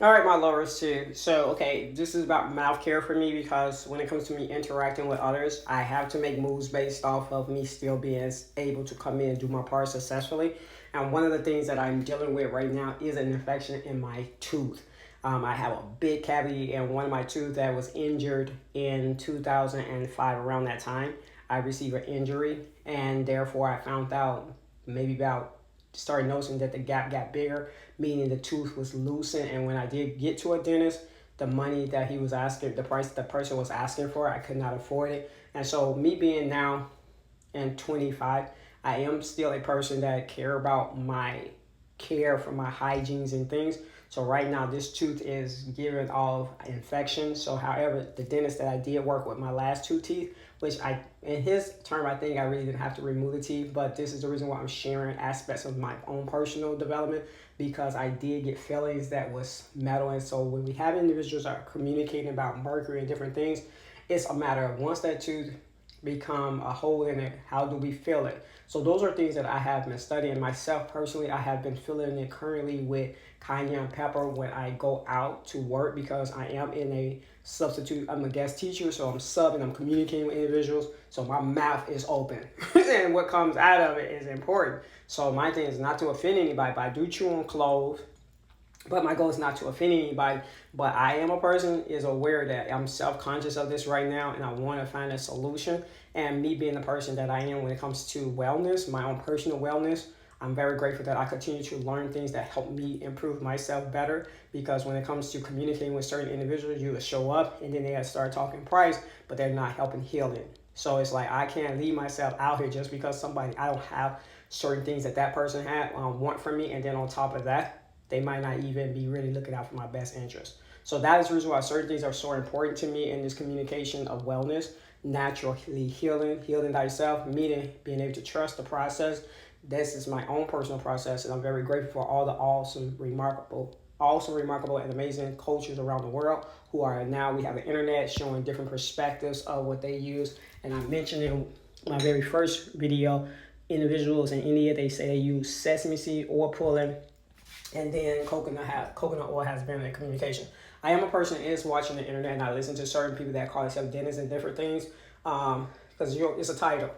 All right, my lovers too. So, okay, this is about mouth care for me because when it comes to me interacting with others, I have to make moves based off of me still being able to come in and do my part successfully. And one of the things that I'm dealing with right now is an infection in my tooth. I have a big cavity in one of my teeth that was injured in 2005. Around that time, I received an injury, and therefore I found out maybe about started noticing that the gap got bigger, meaning the tooth was loosened. And when I did get to a dentist, the money that he was asking, the price the person was asking for, I could not afford it. And so, me being now and 25, I am still a person that care about my care for my hygienes and things. So right now, this tooth is giving off infection. So, however, the dentist that I did work with my last two teeth, which I, in his term, I think I really didn't have to remove the teeth, but this is the reason why I'm sharing aspects of my own personal development because I did get fillings that was metal. And so when we have individuals that are communicating about mercury and different things, it's a matter of once that tooth become a hole in it, how do we fill it? So those are things that I have been studying myself personally. I have been filling it currently with cayenne pepper when I go out to work because I am in a substitute. I'm a guest teacher, so I'm subbing, I'm communicating with individuals. So my mouth is open. And what comes out of it is important. So my thing is not to offend anybody, but I do chew on cloves. But my goal is not to offend anybody. But I am a person is aware that I'm self-conscious of this right now, and I want to find a solution. And me being the person that I am when it comes to wellness, my own personal wellness, I'm very grateful that I continue to learn things that help me improve myself better. Because when it comes to communicating with certain individuals, you will show up and then they start talking price, but they're not helping healing. So it's like I can't leave myself out here just because somebody I don't have certain things that that person had want from me, and then on top of that, they might not even be really looking out for my best interest. So that is the reason why certain things are so important to me in this communication of wellness, naturally healing thyself, meaning being able to trust the process. This is my own personal process, and I'm very grateful for all the awesome, remarkable, and amazing cultures around the world who are now, we have the internet showing different perspectives of what they use. And I mentioned in my very first video, individuals in India, they say they use sesame seed, oil pulling, and then coconut oil has been in communication. I am a person that is watching the internet, and I listen to certain people that call themselves dentists and different things, because it's a title.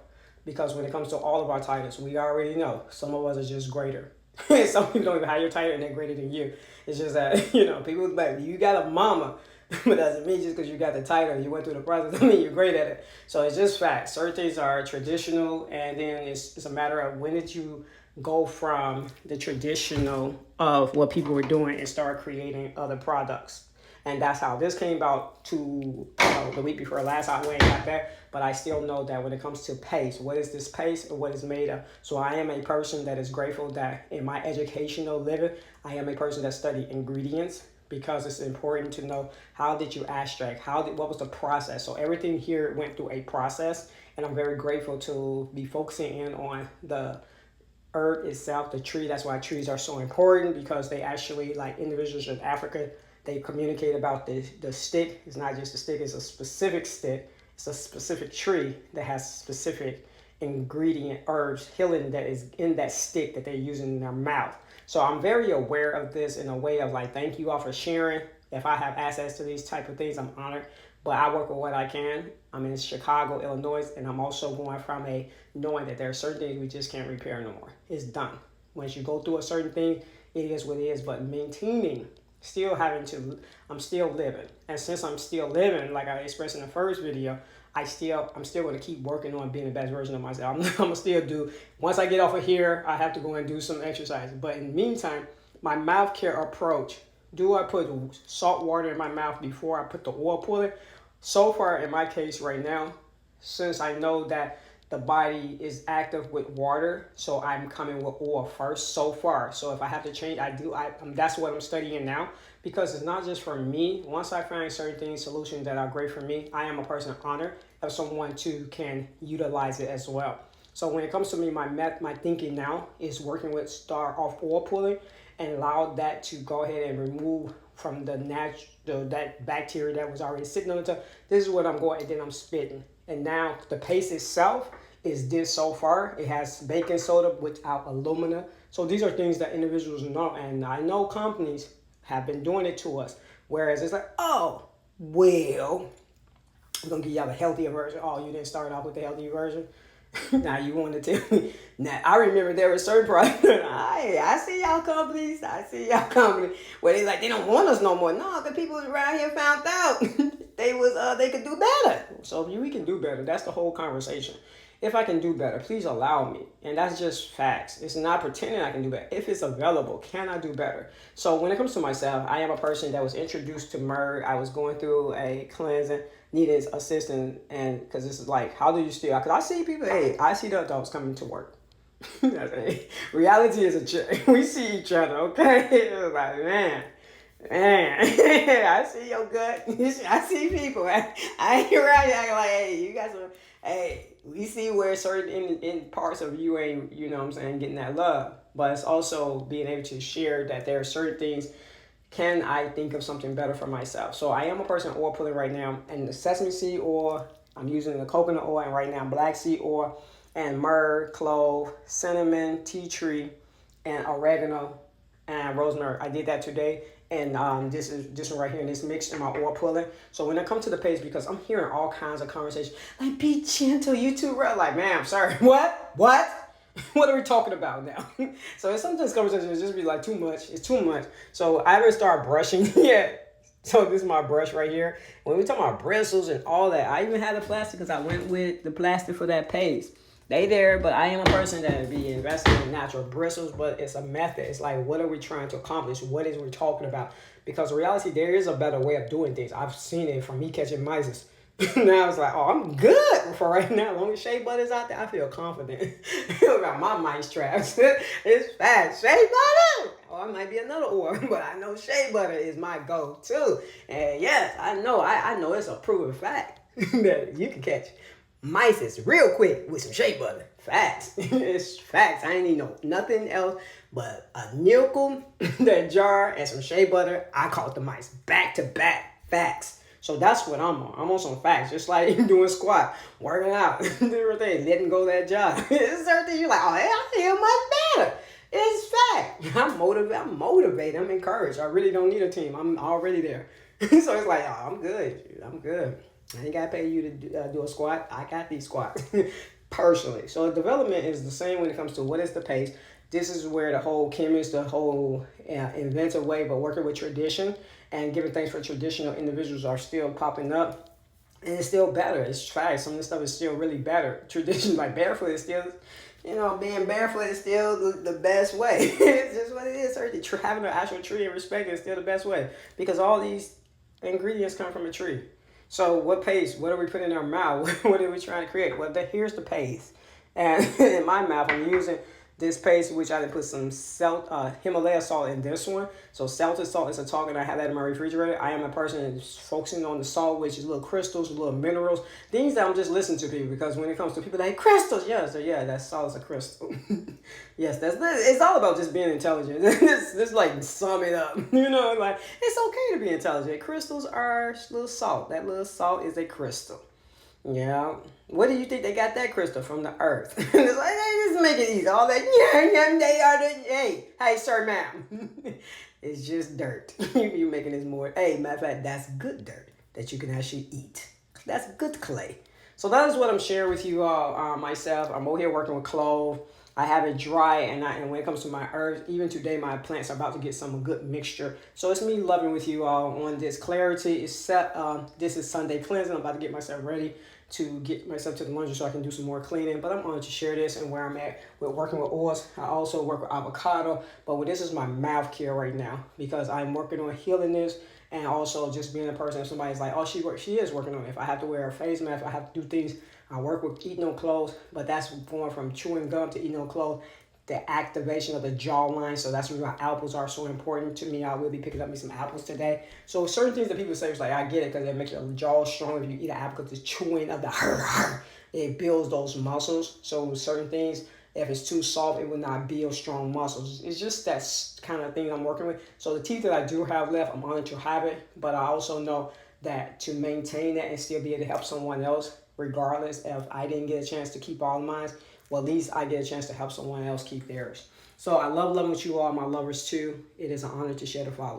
Because when it comes to all of our titles, we already know some of us are just greater. Some people don't even have your title and they're greater than you. It's just that people like you got a mama, but doesn't mean just because you got the title, you went through the process, doesn't mean you're great at it. So it's just facts. Certain things are traditional, and then it's a matter of when did you go from the traditional of what people were doing and start creating other products. And that's how this came about to the week before last. I went got there, but I still know that when it comes to paste, what is this paste and what is made of? So I am a person that is grateful that in my educational living, I am a person that studied ingredients because it's important to know how did you extract, what was the process. So everything here went through a process, and I'm very grateful to be focusing in on the herb itself, the tree. That's why trees are so important because they actually, like individuals in Africa, they communicate about the stick. It's not just a stick, it's a specific stick. It's a specific tree that has specific ingredient herbs healing that is in that stick that they're using in their mouth. So I'm very aware of this in a way of like, thank you all for sharing. If I have access to these type of things, I'm honored. But I work with what I can. I'm in Chicago, Illinois, and I'm also going from a knowing that there are certain things we just can't repair no more. It's done. Once you go through a certain thing, it is what it is. But maintaining, still having to, I'm still living. And since I'm still living, like I expressed in the first video, I'm still going to keep working on being the best version of myself. I'm going to still do, once I get off of here, I have to go and do some exercise. But in the meantime, my mouth care approach, do I put salt water in my mouth before I put the oil puller? So far, in my case right now, since I know that the body is active with water, so I'm coming with oil first so far. So if I have to change, that's what I'm studying now, because it's not just for me. Once I find certain things, solutions that are great for me, I am a person honored of someone too can utilize it as well. So when it comes to me, my thinking now is working with start off oil pulling and allow that to go ahead and remove from that bacteria that was already sitting on the top. This is what I'm going, and then I'm spitting. And now the paste itself is this so far. It has baking soda without alumina. So these are things that individuals know, and I know companies have been doing it to us. Whereas it's like, oh, well, I'm gonna give y'all the healthier version. Oh, you didn't start off with the healthier version. Now you want to tell me. Now I remember there were certain products. I see y'all companies. I see y'all company where they don't want us no more. No, the people around here found out they could do better. So we can do better. That's the whole conversation. If I can do better, please allow me. And that's just facts. It's not pretending I can do better. If it's available, can I do better? So when it comes to myself, I am a person that was introduced to Myrrh. I was going through a cleansing, needed assistance, and because this is like, how do you still? Because I see people, I see the adults coming to work. Reality is a trick. We see each other, okay? It's like, man, I see your gut. I see people. I ain't around here acting like, hey, you got some. Hey, we see where certain in parts of you ain't, you know what I'm saying, getting that love. But it's also being able to share that there are certain things. Can I think of something better for myself? So I am a person oil pulling right now, and the sesame seed oil, I'm using the coconut oil, and right now black seed oil, and myrrh, clove, cinnamon, tea tree, and oregano, and rosemary. I did that today. And this is this one right here in this mix in my oil pulling. So when I come to the page, because I'm hearing all kinds of conversations, like, be gentle, you too rough. Like, man, I'm sorry. What? What are we talking about now? So sometimes conversations just be like too much. It's too much. So I haven't started brushing yet. So this is my brush right here. When we talk about bristles and all that, I even had the plastic because I went with the plastic for that paste. They there, but I am a person that be investing in natural bristles, but it's a method. It's like, what are we trying to accomplish? What is we talking about? Because in reality, there is a better way of doing things. I've seen it from me catching mice. Now it's like, oh, I'm good for right now. As long as shea butter's out there, I feel confident about my mice traps. It's fast. Shea butter! Oh, it might be another oil, but I know shea butter is my go-to. And yes, I know it's a proven fact that you can catch mice is real quick with some shea butter. Facts. It's facts. I ain't need nothing else but a nickel, that jar, and some shea butter. I caught the mice back to back. Facts. So that's what I'm on. I'm on some facts. Just like doing squat, working out, different things, letting go that job. It's certain things you're like, oh, hey, I feel much better. It's fact. I'm motivated. I'm encouraged. I really don't need a team. I'm already there. So it's like, oh, I'm good. I'm good. I ain't got to pay you to do a squat. I got these squats personally. So development is the same when it comes to what is the pace. This is where the whole chemist, the whole inventive way, but working with tradition and giving thanks for traditional individuals are still popping up. And it's still better. It's fact. Some of this stuff is still really better. Tradition, like barefoot is still, being barefoot is still the best way. It's just what it is. Having an actual tree and respect is still the best way. Because all these ingredients come from a tree. So what paste? What are we putting in our mouth? What are we trying to create? Well, here's the paste. And in my mouth, I'm using this paste, which I did put some Himalaya salt in this one. So salted salt is a target. I have that in my refrigerator. I am a person that's focusing on the salt, which is little crystals, little minerals, things that I'm just listening to people. Because when it comes to people like crystals, that salt is a crystal. Yes, it's all about just being intelligent. This like sum it up. Like it's okay to be intelligent. Crystals are little salt. That little salt is a crystal. Yeah. What do you think they got that crystal from the earth? It's like, they just make it easy. All that, they are the, hey, sir, ma'am. It's just dirt. You making this more, matter of fact, that's good dirt that you can actually eat. That's good clay. So that is what I'm sharing with you all, myself. I'm over here working with clove. I have it dry, and when it comes to my herbs, even today my plants are about to get some good mixture. So it's me loving with you all on this clarity. This is Sunday cleansing. I'm about to get myself ready to get myself to the laundry so I can do some more cleaning. But I'm honored to share this and where I'm at with working with oils. I also work with avocado, but this is my mouth care right now because I'm working on healing this. And also just being a person, if somebody's like, oh, she is working on it. If I have to wear a face mask, if I have to do things, I work with eating on clothes, but that's going from chewing gum to eating on clothes, the activation of the jawline. So that's why apples are so important to me. I will be picking up me some apples today. So certain things that people say is like, I get it because it makes your jaw strong. If you eat an apple, because the chewing of the it builds those muscles. So certain things, if it's too soft, it will not build strong muscles. It's just that kind of thing I'm working with. So the teeth that I do have left, I'm honored to have it. But I also know that to maintain that and still be able to help someone else, regardless if I didn't get a chance to keep all of mine, well, at least I get a chance to help someone else keep theirs. So I love loving with you all, my lovers too. It is an honor to share the follow.